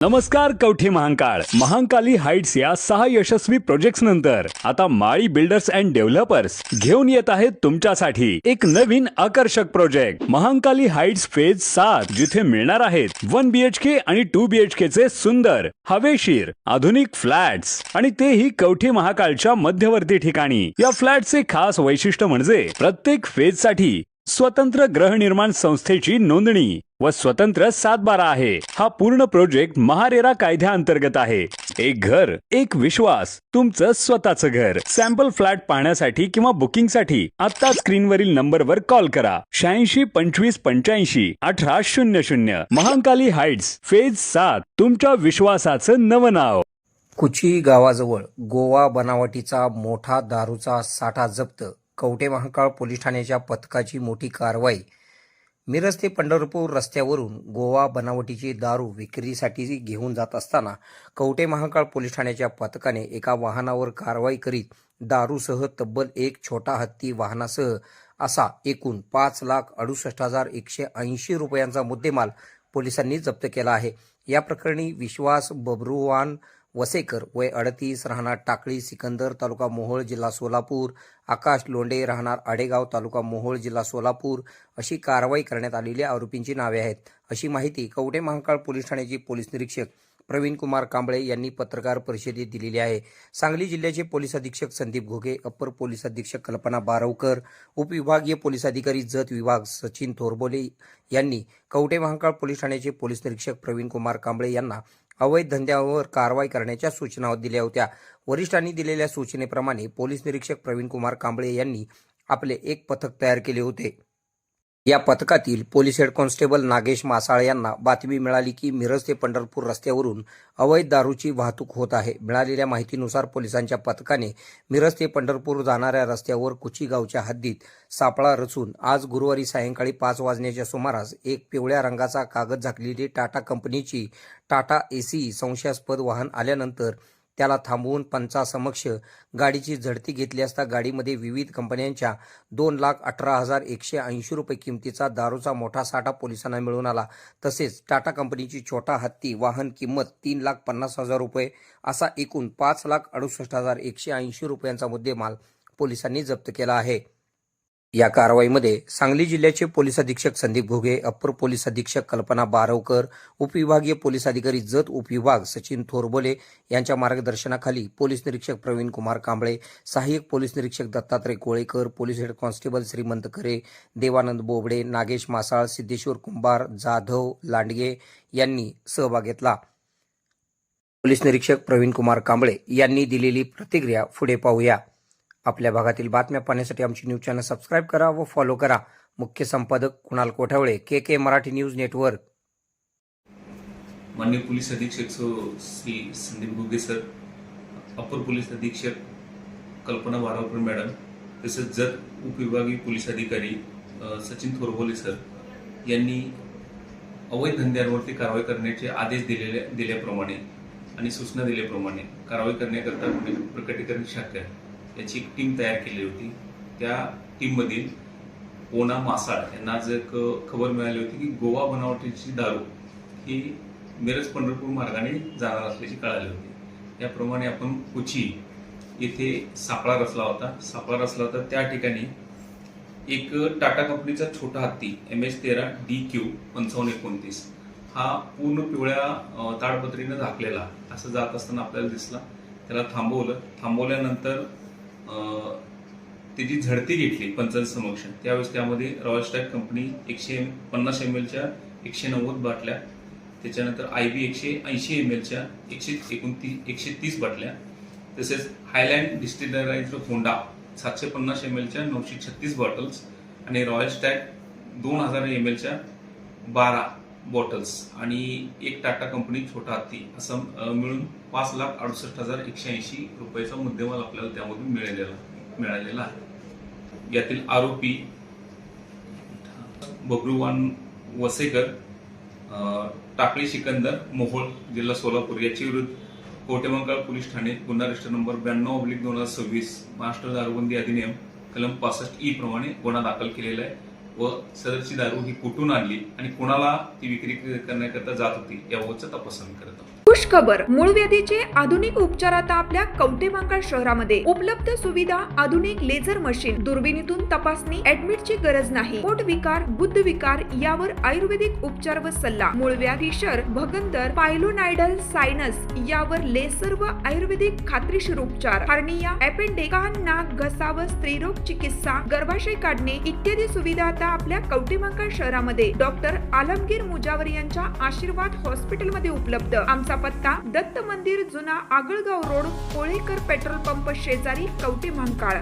नमस्कार कवठे महांकाली हाइट्स या 6 यशस्वी प्रोजेक्ट्स नंतर आता माळी बिल्डर्स अँड डेव्हलपर्स घेऊन येत आहेत तुमच्यासाठी एक नवीन आकर्षक प्रोजेक्ट महांकाली हाइट्स फेज 7, जिथे मिळणार आहेत 1 BHK आणि 2 BHK चे सुंदर हवेशीर आधुनिक फ्लॅट्स आणि तेही कवठे महाकाळच्या मध्यवर्ती ठिकाणी। या फ्लॅटचे खास वैशिष्ट्य म्हणजे प्रत्येक फेज साठी स्वतंत्र गृहनिर्माण संस्थेची नोंदणी व स्वतंत्र 7/12 आहे। हा पूर्ण प्रोजेक्ट महारेरा कायद्याअंतर्गत आहे। एक घर एक विश्वास, तुमचं स्वतःचं घर। सॅम्पल फ्लॅट पाहण्यासाठी किंवा बुकिंगसाठी आता स्क्रीनवरील नंबरवर कॉल करा 86 25 85 18 00। महांकाली हाइट्स फेज 7, तुमच्या विश्वासाचं नवं नाव। कुची गावाजवळ गोवा बनावटीचा मोठा दारूचा साठा जप्त। कवठे महांकाळ पोलीस ठाण्याच्या पथकाची मोठी कारवाई। मिरज ते पंढरपूर रस्त्यावरून गोवा बनावटीची दारू विक्रीसाठी घेऊन जात असताना कवठे महांकाळ पोलीस ठाण्याच्या पथकाने एका वाहनावर कारवाई करीत दारूसह तब्बल एक छोटा हत्ती वाहनासह असा एकूण 5,68,180 रुपयांचा मुद्देमाल पोलिसांनी जप्त केला आहे। या प्रकरणी विश्वास बबरूवान वसेकर वय 38 राहणार टाकळी सिकंदर तालुका मोहोळ जिल्हा सोलापूर, आकाश लोंढे राहणार आडेगाव तालुका मोहोळ जिल्हा सोलापूर अशी कारवाई करण्यात आलेल्या आरोपींची नावे आहेत, अशी माहिती कवठे महांकाळ पोलीस ठाण्याचे पोलीस निरीक्षक प्रवीण कुमार कांबळे यांनी पत्रकार परिषदेत दिलेली आहे। सांगली जिल्ह्याचे पोलीस अधीक्षक संदीप घोगे, अप्पर पोलीस अधीक्षक कल्पना बारवकर, उपविभागीय पोलीस अधिकारी जत विभाग सचिन थोरबोले यांनी कवठे महांकाळ पोलीस ठाण्याचे पोलीस निरीक्षक प्रवीण कुमार कांबळे यांना अवैध धंद्यावर कारवाई करण्याच्या सूचना दिल्या होत्या। वरिष्ठांनी दिलेल्या सूचनेप्रमाणे पोलीस निरीक्षक प्रवीण कुमार कांबळे यांनी आपले एक पथक तयार केले होते। या पथकातील पोलीस हेड कॉन्स्टेबल नागेश मासाळ यांना बातमी मिळाली की मिरज ते पंढरपूर रस्त्यावरून अवैध दारूची वाहतूक होत आहे। मिळालेल्या माहितीनुसार पोलिसांच्या पथकाने मिरज ते पंढरपूर जाणाऱ्या रस्त्यावर कुची गावच्या हद्दीत सापळा रचून आज गुरुवारी सायंकाळी 5 वाजण्याच्या सुमारास एक पिवळ्या रंगाचा कागद झाकलेली टाटा कंपनीची टाटा AC संशयास्पद वाहन आल्यानंतर त्याला थांबवून पंचासमक्ष गाडीची झडती घेतली असता गाडीमध्ये विविध कंपन्यांच्या 2,18,180 रुपये किमतीचा दारूचा मोठा साठा पोलिसांना मिळून आला। तसेच टाटा कंपनीची छोटा हत्ती वाहन किंमत 3,50,000 रुपये असा एकूण 5,68,180 रुपयांचा मुद्देमाल पोलिसांनी जप्त केला आहे। या कारवाईमध्ये सांगली जिल्ह्याचे पोलीस अधीक्षक संदीप घोगे, अप्पर पोलीस अधीक्षक कल्पना बारवकर, उपविभागीय पोलीस अधिकारी जत उपविभाग सचिन थोरबोले यांच्या मार्गदर्शनाखाली पोलीस निरीक्षक प्रवीण कुमार कांबळे, सहाय्यक पोलीस निरीक्षक Dattatray Kolekar, police head constable श्रीमंत खरे, देवानंद बोबडे, नागेश मासाळ, सिद्धेश्वर कुंभार, जाधव लांडगे यांनी सहभाग घेतला। पोलीस निरीक्षक प्रवीण कुमार कांबळे यांनी दिलेली प्रतिक्रिया पुढे पाहूया। आपल्या भागातील बातम्या पाहण्यासाठी आमची न्यूज चॅनल सबस्क्राईब करा व फॉलो करा। मुख्य संपादक Kunal Kothawale, KK Marathi news network. माननीय पोलीस अधीक्षक Shri Sandeep Ghoge sir, upper police अधीक्षक कल्पना बारवकर मॅडम, तसेच जत उपविभागीय पोलीस अधिकारी सचिन थोरबोले सर यांनी अवैध धंद्यांवरती कारवाई करण्याचे आदेश दिल्याप्रमाणे आणि सूचना दिल्याप्रमाणे कारवाई करण्याकरता प्रकटीकरण शाखा याची एक टीम तयार केली होती। त्या टीममधील पोना मासाळ यांना आज एक खबर मिळाली होती की गोवा बनावटीची दारू ही मिरज पंढरपूर मार्गाने जाणार असल्याची कळाली होती। त्याप्रमाणे आपण कुची येथे सापळा रचला होता। त्या ठिकाणी एक टाटा कंपनीचा छोटा हत्ती MH13 DQ 5529 हा पूर्ण पिवळ्या ताडपत्रीने झाकलेला असं जात असताना आपल्याला दिसला। त्याला थांबवल्यानंतर त्याची झडती घेतली पंचांसमक्ष। त्यावेळेस त्यामध्ये रॉयल स्टॅग कंपनी 150 ml च्या 190 बाटल्या, त्याच्यानंतर IB 180 ml च्या 130 बाटल्या, तसेच हायलँड डिस्टिलराइज्ड होंडा 750 ml च्या 936 बॉटल्स आणि रॉयल स्टॅग 2000 ml च्या 12 बॉटल्स आणि एक टाटा कंपनी छोटा हत्ती असं मिळून 5,68,180 रुपयाचा मुद्देमाल आपल्याला त्यामधून मिळालेला आहे। यातील आरोपी बबरूवान वसेकर, टाकळी सिकंदर मोहोळ जिल्हा सोलापूर याच्या विरुद्ध कवठे महांकाळ पोलीस ठाणे गुन्हा रजिस्टर नंबर 92/2026 महाराष्ट्र दारूबंदी अधिनियम कलम 65E प्रमाणे गुन्हा दाखल केलेला आहे व सदरची दारू ही कुठून आणली आणि कोणाला ती विक्री करण्याकरता जात होती याबाबतचा तपास आम्ही करत आहोत. खुश खबर, मूळ व्याधीचे आधुनिक उपचार आता आपल्या कवठेमहांकाळ शहरामध्ये उपलब्ध. सुविधा, आधुनिक लेझर मशीन, दुर्बिणीतून तपासणी, ऍडमिटची गरज नाही. पोट विकार, गुद्ध विकार यावर आयुर्वेदिक उपचार व सल्ला. मूळ व्याधी, शर, भगंदर, पायलोनायडल, सायनस यावर लेसर व आयुर्वेदिक खात्रीशीर उपचार. हार्निया, अपेंडिक्स, कान, नाक, घसा व स्त्रीरोग चिकित्सा, गर्भाशय काढणे इत्यादी सुविधा आता आपल्या कवठेमहांकाळ शहरामध्ये डॉक्टर आलमगीर मुजावर यांच्या आशीर्वाद हॉस्पिटलमध्ये उपलब्ध. आमचा पत्ता दत्त मंदिर, जुना Agalgaon road, Kolekar petrol pump शेजारी, कवठेमहांकाळ.